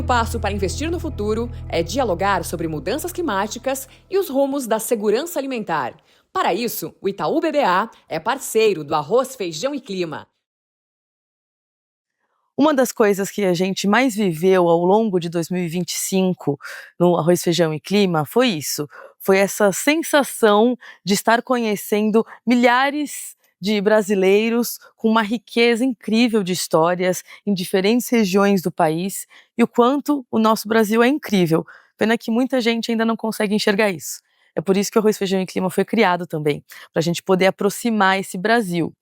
primeiro passo para investir no futuro é dialogar sobre mudanças climáticas e os rumos da segurança alimentar. Para isso, o Itaú BBA é parceiro do Arroz, Feijão e Clima. Uma das coisas que a gente mais viveu ao longo de 2025 no Arroz, Feijão e Clima foi isso. Foi essa sensação de estar conhecendo milhares de brasileiros com uma riqueza incrível de histórias em diferentes regiões do país e o quanto o nosso Brasil é incrível. Pena que muita gente ainda não consegue enxergar isso. É por isso que o Arroz, Feijão e Clima foi criado também, para a gente poder aproximar esse Brasil.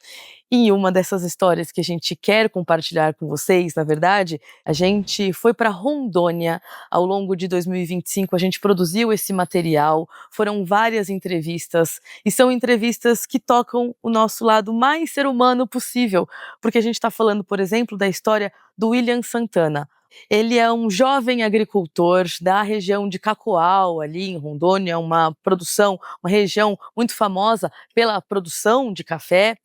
E uma dessas histórias que a gente quer compartilhar com vocês, na verdade, a gente foi para Rondônia ao longo de 2025, a gente produziu esse material, foram várias entrevistas, e são entrevistas que tocam o nosso lado mais ser humano possível, porque a gente está falando, por exemplo, da história do William Santana. Ele é um jovem agricultor da região de Cacoal, ali em Rondônia, uma região muito famosa pela produção de café.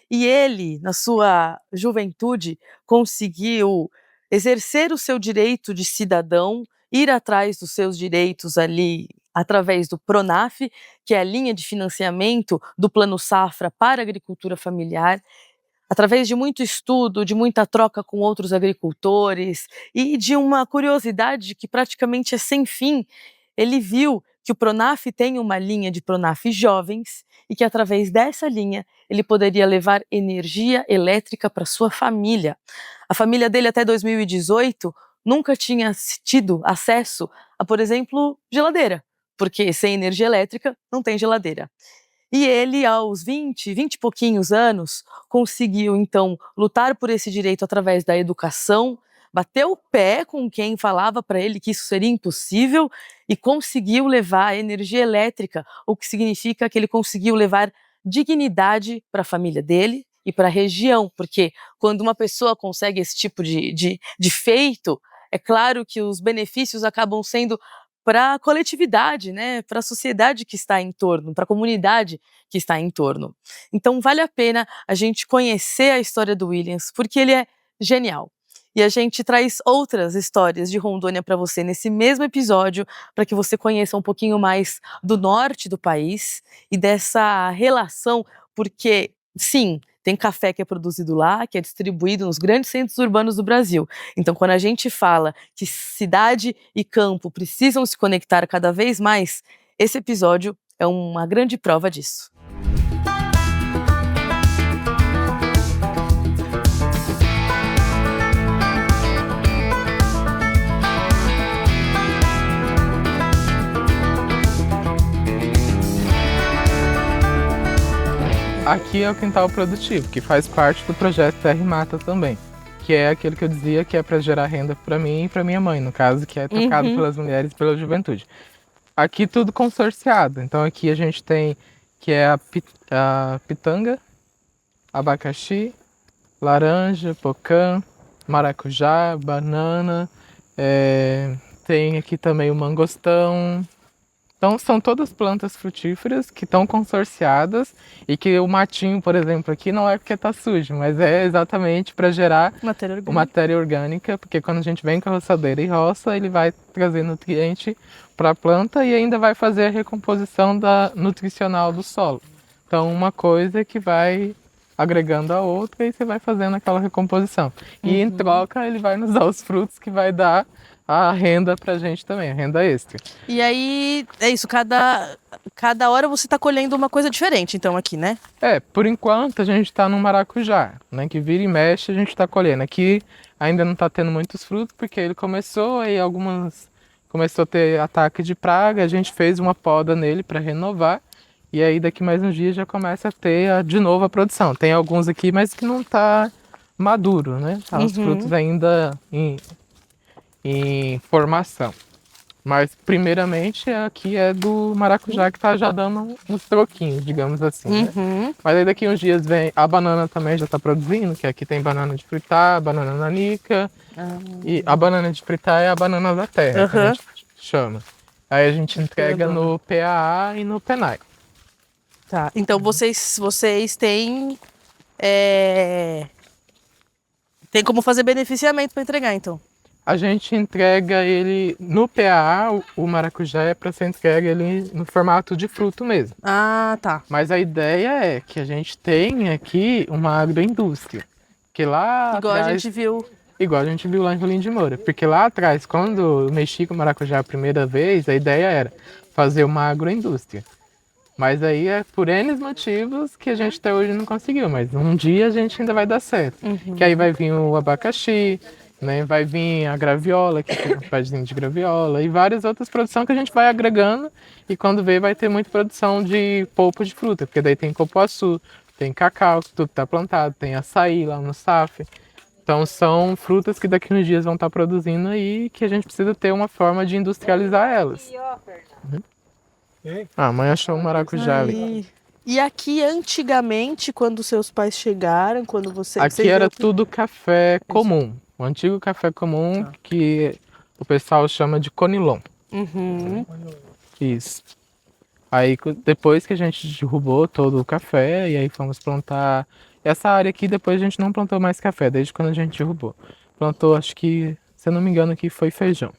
E ele, na sua juventude, conseguiu exercer o seu direito de cidadão, ir atrás dos seus direitos ali através do Pronaf, que é a linha de financiamento do Plano Safra para a agricultura familiar, através de muito estudo, de muita troca com outros agricultores e de uma curiosidade que praticamente é sem fim, ele viu que o Pronaf tem uma linha de Pronaf Jovens e que através dessa linha ele poderia levar energia elétrica para sua família. A família dele até 2018 nunca tinha tido acesso a, por exemplo, geladeira, porque sem energia elétrica não tem geladeira. E ele, aos 20 e pouquinhos anos, conseguiu, então, lutar por esse direito através da educação, bateu o pé com quem falava para ele que isso seria impossível e conseguiu levar a energia elétrica, o que significa que ele conseguiu levar dignidade para a família dele e para a região, porque quando uma pessoa consegue esse tipo de feito, é claro que os benefícios acabam sendo para a coletividade, né, para a sociedade que está em torno, para a comunidade que está em torno. Então vale a pena a gente conhecer a história do Williams, porque ele é genial. E a gente traz outras histórias de Rondônia para você nesse mesmo episódio, para que você conheça um pouquinho mais do norte do país e dessa relação, porque sim, tem café que é produzido lá, que é distribuído nos grandes centros urbanos do Brasil. Então, quando a gente fala que cidade e campo precisam se conectar cada vez mais, esse episódio é uma grande prova disso. Aqui é o Quintal Produtivo, que faz parte do projeto Terra e Mata também, que é aquilo que eu dizia que é para gerar renda para mim e para minha mãe, no caso, que é tocado pelas mulheres e pela juventude. Aqui tudo consorciado, então aqui a gente tem que é a pitanga, abacaxi, laranja, pocã, maracujá, banana, tem aqui também o mangostão. Então são todas plantas frutíferas que estão consorciadas e que o matinho, por exemplo, aqui não é porque está sujo, mas é exatamente para gerar matéria orgânica, porque quando a gente vem com a roçadeira e roça, ele vai trazer nutriente para a planta e ainda vai fazer a recomposição nutricional do solo. Então uma coisa que vai agregando a outra e você vai fazendo aquela recomposição. E em troca ele vai nos dar os frutos que vai dar a renda pra gente também, a renda extra. E aí, é isso, cada hora você tá colhendo uma coisa diferente, então, aqui, né? Por enquanto a gente tá no maracujá, né, que vira e mexe a gente tá colhendo. Aqui ainda não tá tendo muitos frutos, porque ele começou a ter ataque de praga, a gente fez uma poda nele para renovar, e aí daqui mais uns dias já começa a ter de novo a produção. Tem alguns aqui, mas que não tá maduro, né? Tá os frutos ainda em formação. Mas primeiramente aqui é do maracujá que tá já dando uns troquinhos, digamos assim, né? Mas aí daqui uns dias vem a banana também já tá produzindo, que aqui tem banana de fritar, banana nanica, e a banana de fritar é a banana da terra, que a gente chama. Aí a gente entrega no PAA e no PENAI. Tá, então vocês têm tem como fazer beneficiamento para entregar, então? A gente entrega ele no PAA, o maracujá é para ser entregue ele no formato de fruto mesmo. Ah, tá. Mas a ideia é que a gente tem aqui uma agroindústria. Que lá Igual atrás, a gente viu. igual a gente viu lá em Rolim de Moura. Porque lá atrás, quando eu mexi com o maracujá a primeira vez, a ideia era fazer uma agroindústria. Mas aí é por N motivos que a gente até hoje não conseguiu. Mas um dia a gente ainda vai dar certo. Que aí vai vir o abacaxi, né? Vai vir a graviola, que é um pedacinho de graviola, e várias outras produções que a gente vai agregando. E quando vê, vai ter muita produção de polpa de fruta. Porque daí tem cupuaçu, tem cacau, que tudo está plantado, tem açaí lá no SAF. Então são frutas que daqui uns dias vão estar produzindo aí, que a gente precisa ter uma forma de industrializar elas. Ah, a mãe achou um maracujá ali. Aí. E aqui, antigamente, quando seus pais chegaram, quando você... Aqui era tudo café comum. O antigo café comum que o pessoal chama de conilon. Uhum. Isso. Aí depois que a gente derrubou todo o café e aí fomos plantar... Essa área aqui depois a gente não plantou mais café, desde quando a gente derrubou. Plantou, acho que, se eu não me engano, aqui foi feijão.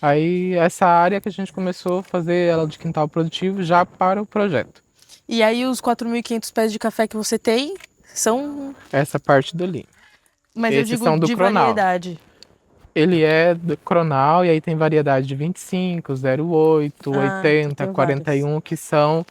Aí essa área que a gente começou a fazer ela de quintal produtivo já para o projeto. E aí os 4.500 pés de café que você tem são... Essa parte dali. Mas eu Esses digo são do de Cronal. variedade. Ele é do Cronal e aí tem variedade de 25, 08, Ah, 80, tem 41, que são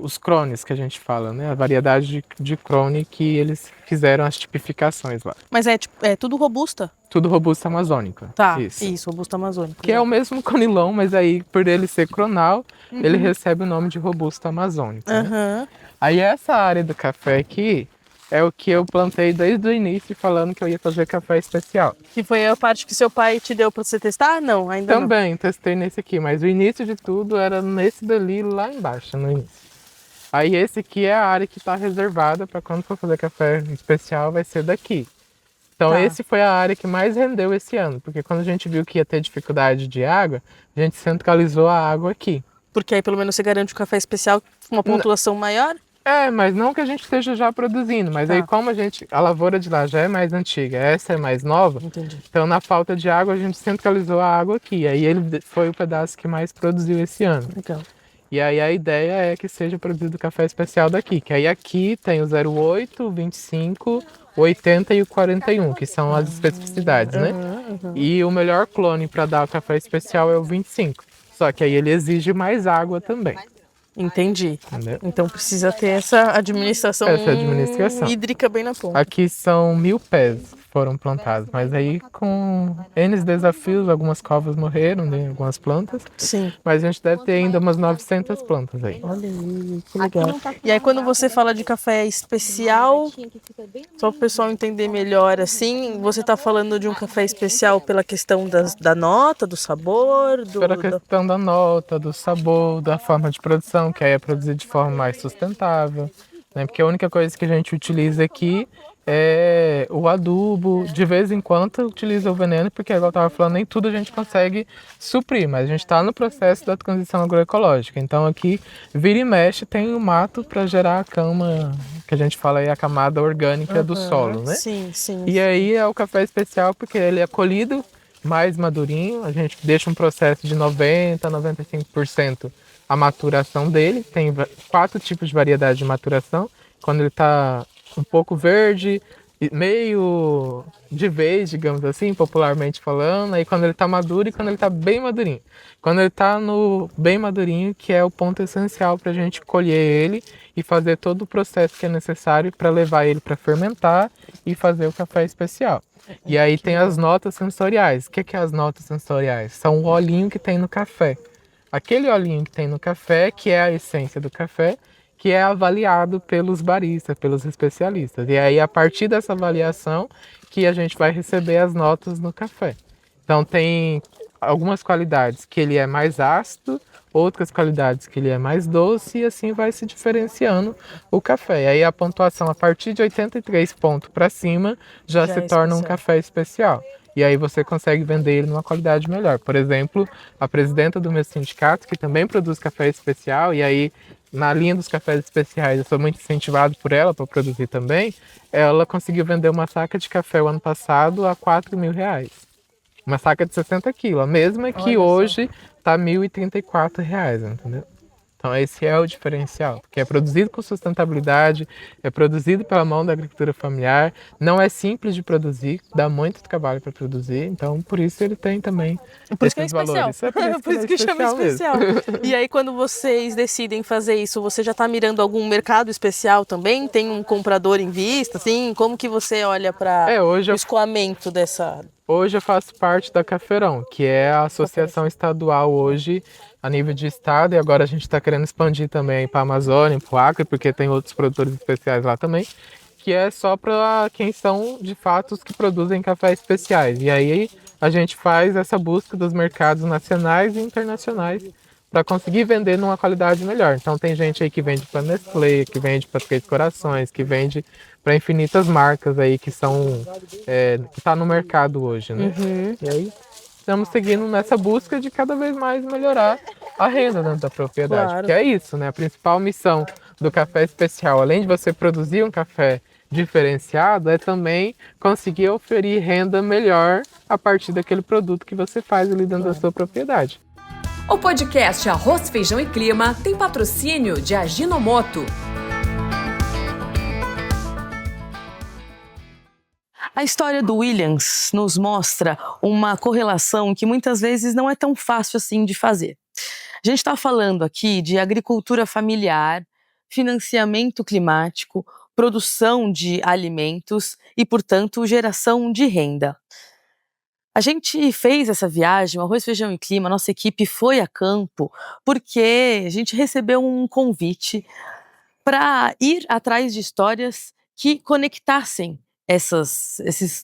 os crones que a gente fala, né? A variedade de crone que eles fizeram as tipificações lá. Mas é tudo robusta? Tudo robusta amazônica. Tá, Isso. isso robusta amazônica. Que é o mesmo conilon, mas aí por ele ser Cronal, ele recebe o nome de robusta amazônica. Né? Aham. Aí essa área do café aqui é o que eu plantei desde o início, falando que eu ia fazer café especial. Que foi a parte que seu pai te deu pra você testar? Não, ainda Também testei nesse aqui, mas o início de tudo era nesse dali lá embaixo, no início. Aí esse aqui é a área que está reservada para quando for fazer café especial, vai ser daqui. Então Tá. esse foi a área que mais rendeu esse ano, porque quando a gente viu que ia ter dificuldade de água, a gente centralizou a água aqui. não. Porque aí pelo menos você garante o café especial com uma pontuação maior? Mas não que a gente esteja já produzindo, mas Tá. aí como a lavoura de lá já é mais antiga, essa é mais nova, Entendi. então na falta de água a gente centralizou a água aqui, aí ele foi o pedaço que mais produziu esse ano. Legal. E aí a ideia é que seja produzido café especial daqui, que aí aqui tem o 08, o 25, o 80 e o 41, que são as especificidades, né? E o melhor clone para dar o café especial é o 25. Só que aí ele exige mais água também, Entendi. entendeu? Então precisa ter essa administração, hídrica bem na ponta. Aqui são 1.000 pés que foram plantados, mas aí com N desafios, algumas covas morreram, né, algumas plantas, Sim. mas a gente deve ter ainda umas 900 plantas aí. Olha aí, que legal. E aí quando você fala de café especial, só para o pessoal entender melhor, assim, você está falando de um café especial pela questão da nota, do sabor, Pela questão da nota, do sabor, da forma de produção, que aí é produzido de forma mais sustentável, né? Porque a única coisa que a gente utiliza aqui é o adubo. De vez em quando utiliza o veneno, porque, igual eu estava falando, nem tudo a gente consegue suprir, mas a gente está no processo da transição agroecológica. Então aqui, vira e mexe, tem o mato para gerar a cama, que a gente fala aí, a camada orgânica do solo, né? Sim, sim. E aí é o café especial porque ele é colhido mais madurinho, a gente deixa um processo de 90% a 95% a maturação dele. Tem 4 tipos de variedade de maturação. Quando ele está um pouco verde, meio de vez, digamos assim, popularmente falando, aí quando ele está maduro e quando ele está bem madurinho. Quando ele está no bem madurinho, que é o ponto essencial para a gente colher ele e fazer todo o processo que é necessário para levar ele para fermentar e fazer o café especial. E aí tem as notas sensoriais. O que é as notas sensoriais? São o olhinho que tem no café. Aquele olhinho que tem no café, que é a essência do café, que é avaliado pelos baristas, pelos especialistas. E aí, a partir dessa avaliação, que a gente vai receber as notas no café. Então, tem algumas qualidades que ele é mais ácido, outras qualidades que ele é mais doce, e assim vai se diferenciando o café. E aí, a pontuação, a partir de 83 pontos para cima, já se torna um café especial. E aí você consegue vender ele numa qualidade melhor. Por exemplo, a presidenta do meu sindicato, que também produz café especial, e aí na linha dos cafés especiais eu sou muito incentivado por ela para produzir também, ela conseguiu vender uma saca de café o ano passado a R$4.000. Uma saca de 60 quilos. A mesma que hoje tá R$ 1.034, entendeu? Então esse é o diferencial, porque é produzido com sustentabilidade, é produzido pela mão da agricultura familiar, não é simples de produzir, dá muito trabalho para produzir, então por isso ele tem também por isso que é esses especial. valores. É Por isso que chama especial. E aí quando vocês decidem fazer isso, você já está mirando algum mercado especial também? Tem um comprador em vista, assim? Como que você olha para o escoamento dessa... Hoje eu faço parte da Cafeirão, que é a associação estadual hoje a nível de estado, e agora a gente está querendo expandir também para a Amazônia, para o Acre, porque tem outros produtores especiais lá também, que é só para quem são de fato os que produzem cafés especiais. E aí a gente faz essa busca dos mercados nacionais e internacionais para conseguir vender numa qualidade melhor. Então tem gente aí que vende para Nestlé, que vende para Três Corações, que vende para infinitas marcas aí que são que tá no mercado hoje, né? E aí estamos seguindo nessa busca de cada vez mais melhorar a renda dentro da propriedade, Claro. que é isso, né? A principal missão do café especial, além de você produzir um café diferenciado, é também conseguir oferir renda melhor a partir daquele produto que você faz ali dentro da sua propriedade. O podcast Arroz, Feijão e Clima tem patrocínio de Ajinomoto. A história do Williams nos mostra uma correlação que muitas vezes não é tão fácil assim de fazer. A gente está falando aqui de agricultura familiar, financiamento climático, produção de alimentos e, portanto, geração de renda. A gente fez essa viagem, o Arroz, Feijão e Clima, a nossa equipe foi a campo porque a gente recebeu um convite para ir atrás de histórias que conectassem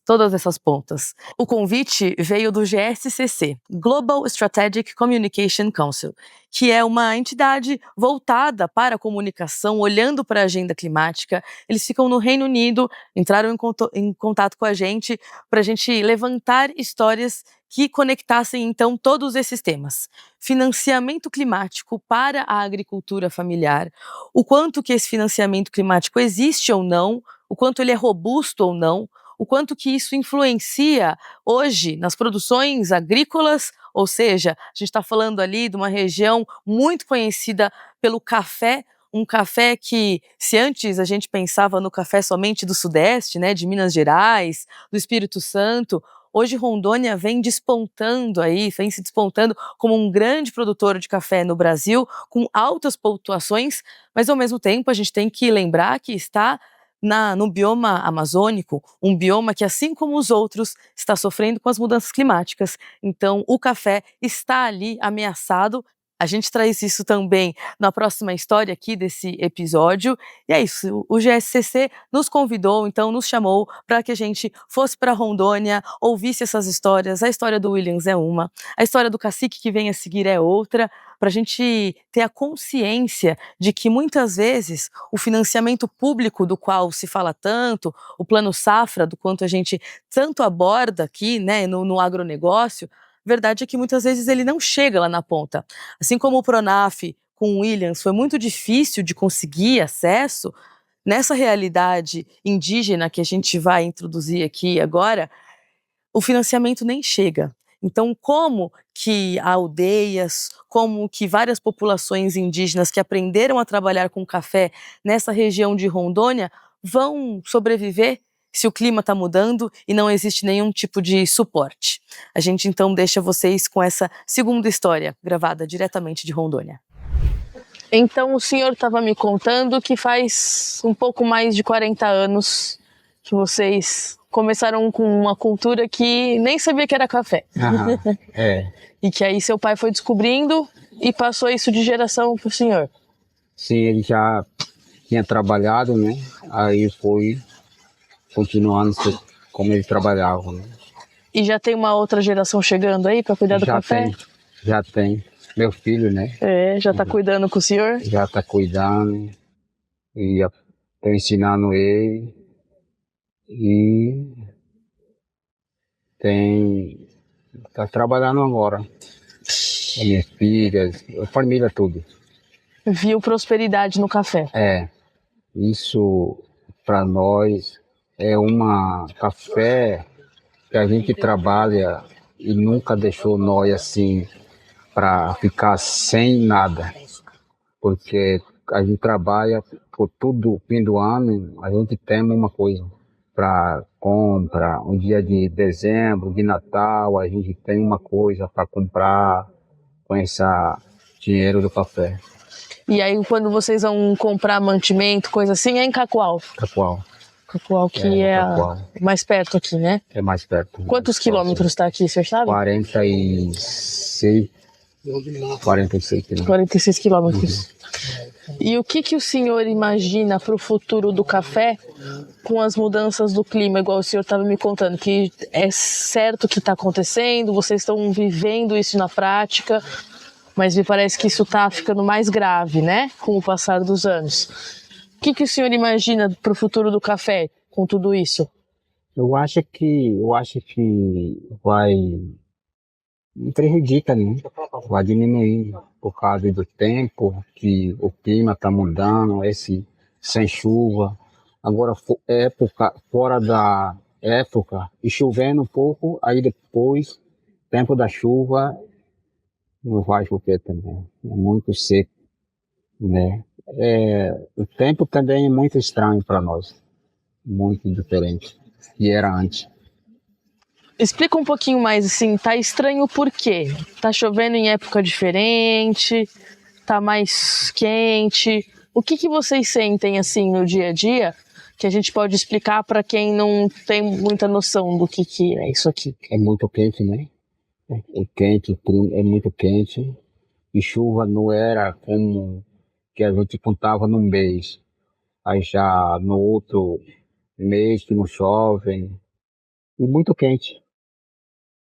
todas essas pontas. O convite veio do GSCC, Global Strategic Communication Council, que é uma entidade voltada para a comunicação, olhando para a agenda climática. Eles ficam no Reino Unido, entraram em contato com a gente para a gente levantar histórias que conectassem, então, todos esses temas. Financiamento climático para a agricultura familiar, o quanto que esse financiamento climático existe ou não, o quanto ele é robusto ou não, o quanto que isso influencia hoje nas produções agrícolas, ou seja, a gente está falando ali de uma região muito conhecida pelo café, um café que, se antes a gente pensava no café somente do Sudeste, né, de Minas Gerais, do Espírito Santo, hoje Rondônia vem se despontando como um grande produtor de café no Brasil, com altas pontuações, mas ao mesmo tempo a gente tem que lembrar que está no bioma amazônico, um bioma que, assim como os outros, está sofrendo com as mudanças climáticas. Então, o café está ali ameaçado. A gente traz isso também na próxima história aqui desse episódio. E é isso, o GSCC nos convidou, então nos chamou para que a gente fosse para Rondônia, ouvisse essas histórias. A história do Williams é uma, a história do cacique que vem a seguir é outra, para a gente ter a consciência de que muitas vezes o financiamento público do qual se fala tanto, o Plano Safra, do quanto a gente tanto aborda aqui, né, no agronegócio, a verdade é que muitas vezes ele não chega lá na ponta. Assim como o Pronaf com o Williams foi muito difícil de conseguir acesso, nessa realidade indígena que a gente vai introduzir aqui agora, o financiamento nem chega. Então, como que aldeias, como que várias populações indígenas que aprenderam a trabalhar com café nessa região de Rondônia vão sobreviver se o clima está mudando e não existe nenhum tipo de suporte? A gente então deixa vocês com essa segunda história, gravada diretamente de Rondônia. Então o senhor estava me contando que faz um pouco mais de 40 anos que vocês começaram com uma cultura que nem sabia que era café. E que aí seu pai foi descobrindo e passou isso de geração para o senhor. Sim, ele já tinha trabalhado, né? Aí foi continuando como ele trabalhava, né? E já tem uma outra geração chegando aí para cuidar do café? Já tem. Meu filho, né? Já está cuidando com o senhor? Já está cuidando. E estou ensinando ele. E está trabalhando agora. As minhas filhas, a família toda. Viu prosperidade no café? Isso para nós é uma café que a gente trabalha e nunca deixou nós assim para ficar sem nada, porque a gente trabalha por todo fim do ano, a gente tem uma coisa para compra, um dia de dezembro, de Natal, a gente tem uma coisa para comprar com esse dinheiro do café. E aí, quando vocês vão comprar mantimento, coisa assim, é em Cacoal. Cacoal. Cacoal, que é Cacoal. mais perto aqui, né? É mais perto. Quantos quilômetros está aqui, você sabe? 46 quilômetros. 46 quilômetros. E o que o senhor imagina para o futuro do café com as mudanças do clima, igual o senhor estava me contando, que é certo que está acontecendo, vocês estão vivendo isso na prática, mas me parece que isso está ficando mais grave, né, com o passar dos anos. O que o senhor imagina para o futuro do café com tudo isso? Eu acho que vai prejudica, né? Vai diminuir por causa do tempo, que o clima está mudando, sem chuva. Agora, fora da época, e chovendo um pouco, aí depois, tempo da chuva, não vai chover também. É muito seco, né? O tempo também é muito estranho para nós, muito diferente que era antes. Explica um pouquinho mais, assim, tá estranho por quê? Tá chovendo em época diferente, tá mais quente. O que vocês sentem, assim, no dia a dia, que a gente pode explicar para quem não tem muita noção do que é isso aqui? É muito quente, né? É quente, o clima é muito quente. E chuva não era como que a gente contava num mês. Aí já no outro mês que não chove. E muito quente.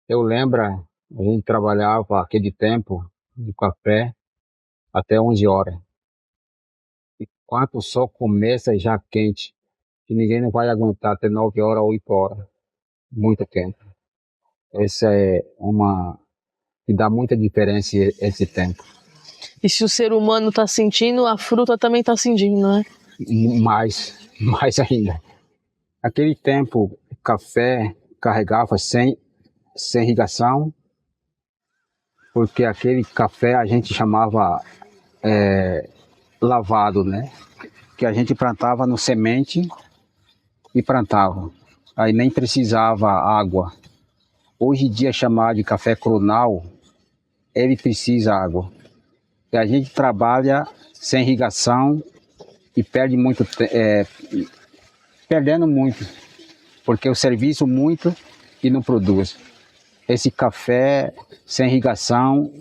Eu lembro, a gente trabalhava aquele tempo de café até 11 horas. E quando o sol começa já quente, que ninguém não vai aguentar até 9 horas, 8 horas. Muito quente. Essa é uma que dá muita diferença esse tempo. E se o ser humano está sentindo, a fruta também está sentindo, né? Mais ainda. Aquele tempo, o café carregava sem irrigação, porque aquele café a gente chamava lavado, né? Que a gente plantava no semente e plantava. Aí nem precisava água. Hoje em dia, chamar de café cronal, ele precisa água. E a gente trabalha sem irrigação e perdendo muito, porque eu serviço muito e não produz. Esse café sem irrigação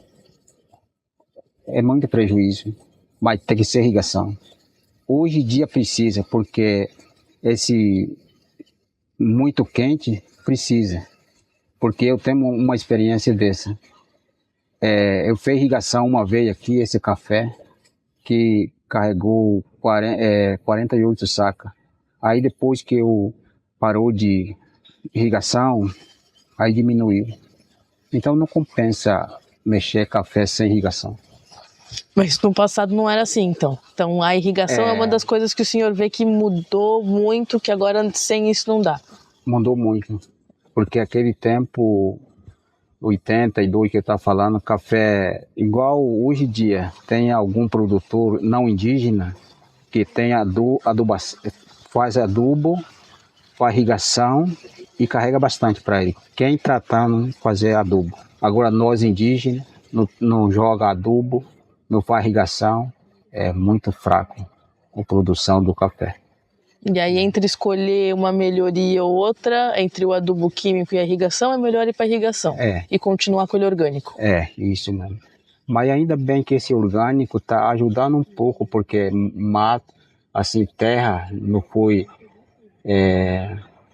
é muito prejuízo, mas tem que ser irrigação. Hoje em dia precisa, porque esse muito quente precisa, porque eu tenho uma experiência dessa. Eu fiz irrigação uma vez aqui, esse café, que carregou 48 sacas. Aí depois que eu parou de irrigação, aí diminuiu. Então não compensa mexer café sem irrigação. Mas no passado não era assim, então. Então a irrigação é uma das coisas que o senhor vê que mudou muito, que agora sem isso não dá. Mudou muito, porque aquele tempo 82 que eu estava falando, café igual hoje em dia, tem algum produtor não indígena que tem faz adubo, faz irrigação e carrega bastante para ele. Quem tratando fazer adubo. Agora nós indígenas não joga adubo, não faz irrigação, é muito fraco a produção do café. E aí, entre escolher uma melhoria ou outra, entre o adubo químico e a irrigação, é melhor ir para a irrigação e continuar com ele orgânico. Isso mesmo. Mas ainda bem que esse orgânico está ajudando um pouco, porque mata, assim, terra não foi,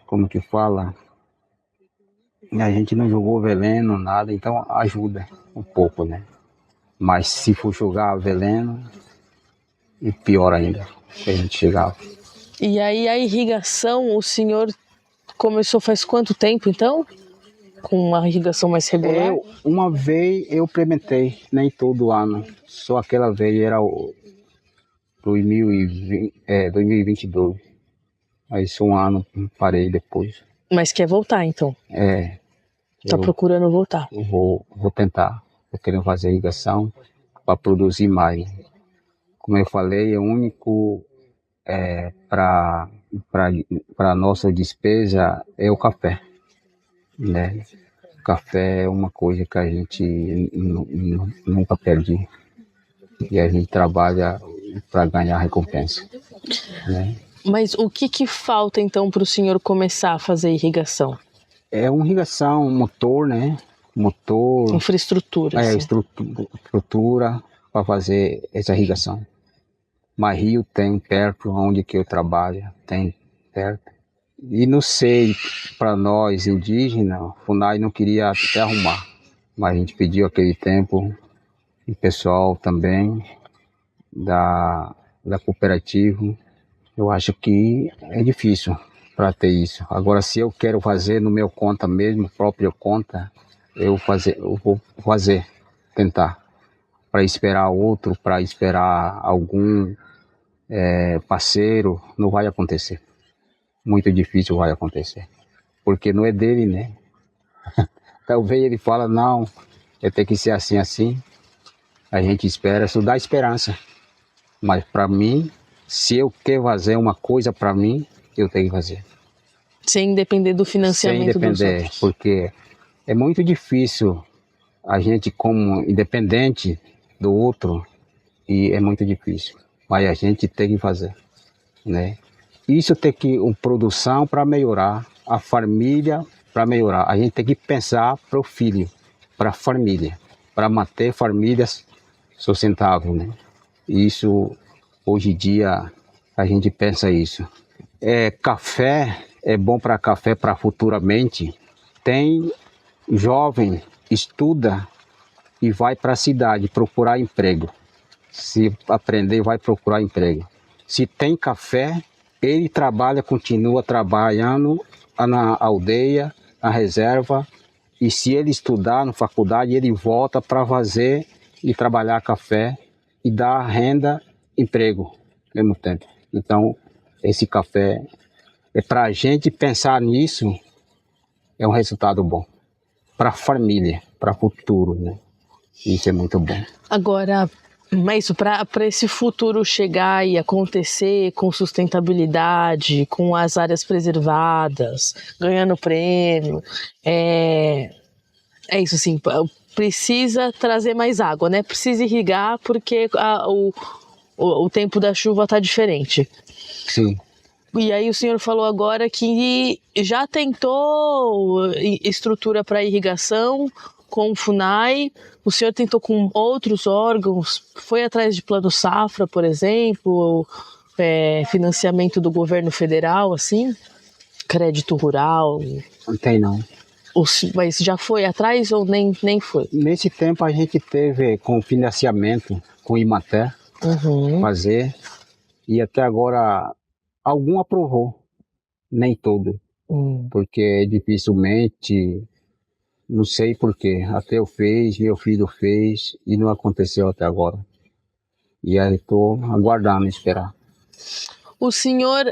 como que fala? A gente não jogou veneno, nada, então ajuda um pouco, né? Mas se for jogar veneno, é pior ainda, que a gente chegava. E aí a irrigação, o senhor começou faz quanto tempo, então? Com uma irrigação mais regular? Uma vez eu implementei, nem todo ano, só aquela vez, era o 2022. Aí só um ano parei depois. Mas quer voltar, então? Tá procurando voltar. Eu vou tentar. Estou querendo fazer irrigação para produzir mais. Como eu falei, é o único para a nossa despesa é o café, né? O café é uma coisa que a gente nunca perde e a gente trabalha para ganhar recompensa, né? Mas o que falta então para o senhor começar a fazer irrigação? É uma irrigação, motor, né? Motor, Infraestrutura. Assim. Estrutura para fazer essa irrigação. Mas rio tem perto, onde que eu trabalho, tem perto. E não sei, para nós indígenas, o FUNAI não queria até arrumar. Mas a gente pediu aquele tempo, o pessoal também da cooperativa. Eu acho que é difícil para ter isso. Agora, se eu quero fazer no meu conta mesmo, própria conta, eu vou fazer, tentar. Para esperar outro, para esperar algum parceiro, não vai acontecer. Muito difícil vai acontecer. Porque não é dele, né? Talvez ele fala, não, tem que ser assim, assim. A gente espera, isso dá esperança. Mas para mim, se eu quero fazer uma coisa para mim, eu tenho que fazer. Sem depender do financiamento sem depender, dos outros. Porque é muito difícil a gente como independente do outro, e é muito difícil. Mas a gente tem que fazer, né? Isso tem que uma produção para melhorar, a família para melhorar. A gente tem que pensar para o filho, para a família, para manter famílias sustentáveis, né? Isso, hoje em dia, a gente pensa isso. Café é bom para café para futuramente. Tem jovem, estuda e vai para a cidade procurar emprego. Se aprender, vai procurar emprego. Se tem café, ele trabalha, continua trabalhando na aldeia, na reserva. E se ele estudar na faculdade, ele volta para fazer e trabalhar café e dar renda, emprego ao mesmo tempo. Então, esse café, para a gente pensar nisso, é um resultado bom. Para a família, para o futuro, né? Isso é muito bom. Agora, mas para esse futuro chegar e acontecer com sustentabilidade, com as áreas preservadas, ganhando prêmio, é isso assim, precisa trazer mais água, né? Precisa irrigar porque o tempo da chuva está diferente. Sim. E aí o senhor falou agora que já tentou estrutura para irrigação com o FUNAI, o senhor tentou com outros órgãos, foi atrás de Plano Safra, por exemplo, financiamento do governo federal, assim, crédito rural? Não tem não. Mas já foi atrás ou nem foi? Nesse tempo a gente teve com financiamento, com o Imater, fazer, e até agora algum aprovou, nem todo, porque dificilmente, não sei porquê, até eu fiz, meu filho fez e não aconteceu até agora. E aí estou aguardando, esperar. O senhor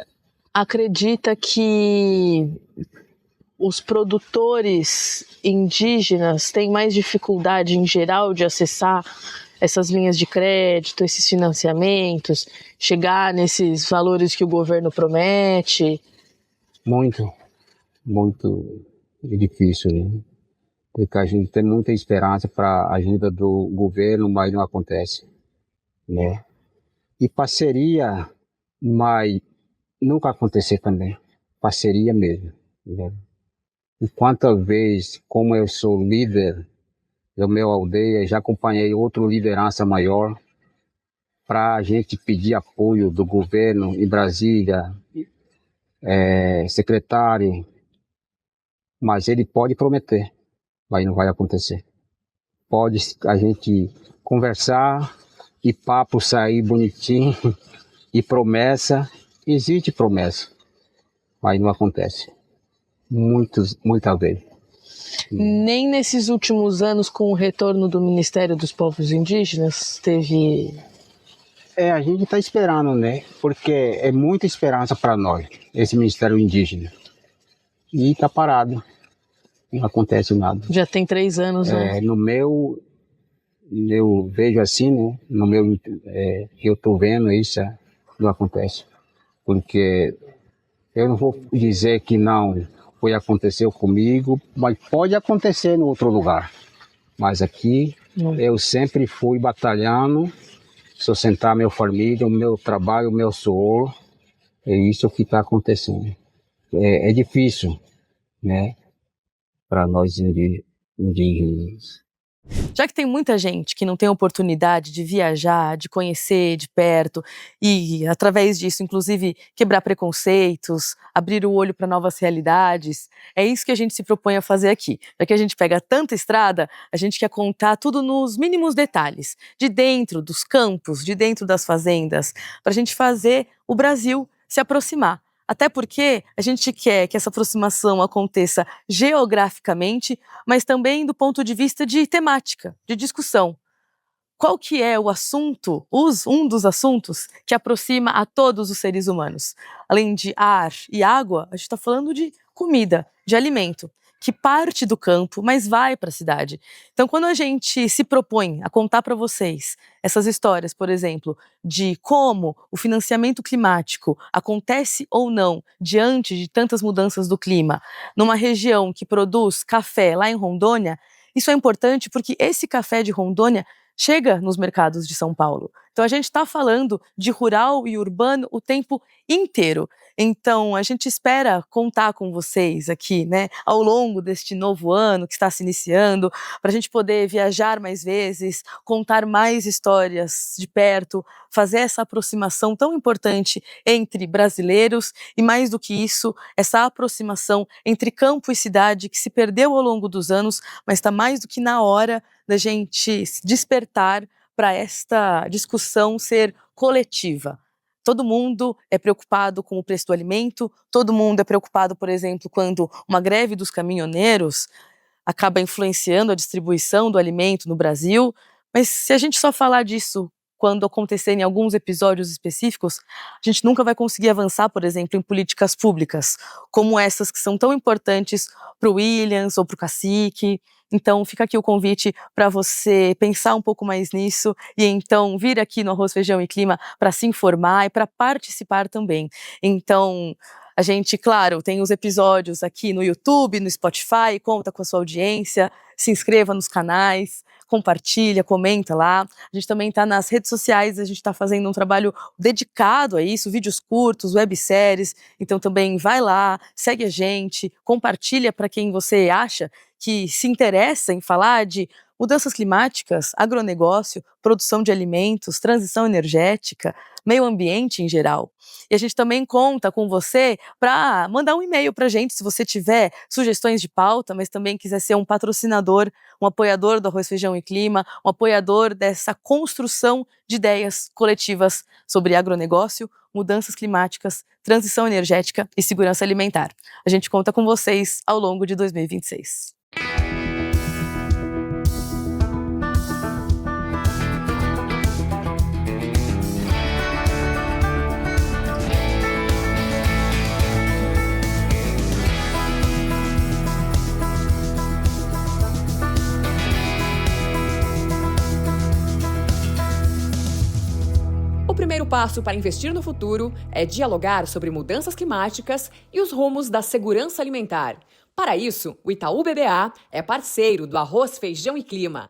acredita que os produtores indígenas têm mais dificuldade em geral de acessar essas linhas de crédito, esses financiamentos, chegar nesses valores que o governo promete? Muito difícil, né? Porque a gente tem muita esperança para a ajuda do governo, mas não acontece, né? E parceria, mas nunca aconteceu também. Parceria mesmo, né? E quantas vezes, como eu sou líder da minha aldeia, já acompanhei outra liderança maior para a gente pedir apoio do governo em Brasília, secretário, mas ele pode prometer, mas não vai acontecer. Pode a gente conversar e papo sair bonitinho e promessa, existe promessa, mas não acontece. Muita vez. Nem nesses últimos anos, com o retorno do Ministério dos Povos Indígenas, teve... A gente está esperando, né? Porque é muita esperança para nós, esse Ministério Indígena. E está parado. não acontece nada. Já tem 3 anos, né? No meu, eu vejo assim, né? No meu, eu tô vendo isso, não acontece. Porque eu não vou dizer que não foi aconteceu comigo, mas pode acontecer em outro lugar. Mas aqui eu sempre fui batalhando, sustentar minha família, o meu trabalho, o meu suor. É isso que está acontecendo. É difícil, né? Para nós indígenas. Já que tem muita gente que não tem oportunidade de viajar, de conhecer de perto e, através disso, inclusive, quebrar preconceitos, abrir o olho para novas realidades, é isso que a gente se propõe a fazer aqui. Já que a gente pega tanta estrada, a gente quer contar tudo nos mínimos detalhes, de dentro dos campos, de dentro das fazendas, para a gente fazer o Brasil se aproximar. Até porque a gente quer que essa aproximação aconteça geograficamente, mas também do ponto de vista de temática, de discussão. Qual que é o assunto, um dos assuntos que aproxima a todos os seres humanos? Além de ar e água, a gente está falando de comida, de alimento, que parte do campo, mas vai para a cidade. Então, quando a gente se propõe a contar para vocês essas histórias, por exemplo, de como o financiamento climático acontece ou não diante de tantas mudanças do clima, numa região que produz café lá em Rondônia, isso é importante porque esse café de Rondônia chega nos mercados de São Paulo. Então a gente está falando de rural e urbano o tempo inteiro. Então a gente espera contar com vocês aqui, né, ao longo deste novo ano que está se iniciando, para a gente poder viajar mais vezes, contar mais histórias de perto, fazer essa aproximação tão importante entre brasileiros e, mais do que isso, essa aproximação entre campo e cidade que se perdeu ao longo dos anos, mas está mais do que na hora da gente se despertar para esta discussão ser coletiva. Todo mundo é preocupado com o preço do alimento, todo mundo é preocupado, por exemplo, quando uma greve dos caminhoneiros acaba influenciando a distribuição do alimento no Brasil, mas se a gente só falar disso quando acontecerem alguns episódios específicos, a gente nunca vai conseguir avançar, por exemplo, em políticas públicas, como essas que são tão importantes para o Williams ou para o Cacique. Então fica aqui o convite para você pensar um pouco mais nisso e então vir aqui no Arroz, Feijão e Clima para se informar e para participar também. Então a gente, claro, tem os episódios aqui no YouTube, no Spotify, conta com a sua audiência, se inscreva nos canais, compartilha, comenta lá. A gente também está nas redes sociais, a gente está fazendo um trabalho dedicado a isso, vídeos curtos, webséries, então também vai lá, segue a gente, compartilha para quem você acha que se interessa em falar de mudanças climáticas, agronegócio, produção de alimentos, transição energética, meio ambiente em geral. E a gente também conta com você para mandar um e-mail para a gente se você tiver sugestões de pauta, mas também quiser ser um patrocinador, um apoiador do Arroz, Feijão e Clima, um apoiador dessa construção de ideias coletivas sobre agronegócio, mudanças climáticas, transição energética e segurança alimentar. A gente conta com vocês ao longo de 2026. O primeiro passo para investir no futuro é dialogar sobre mudanças climáticas e os rumos da segurança alimentar. Para isso, o Itaú BBA é parceiro do Arroz, Feijão e Clima.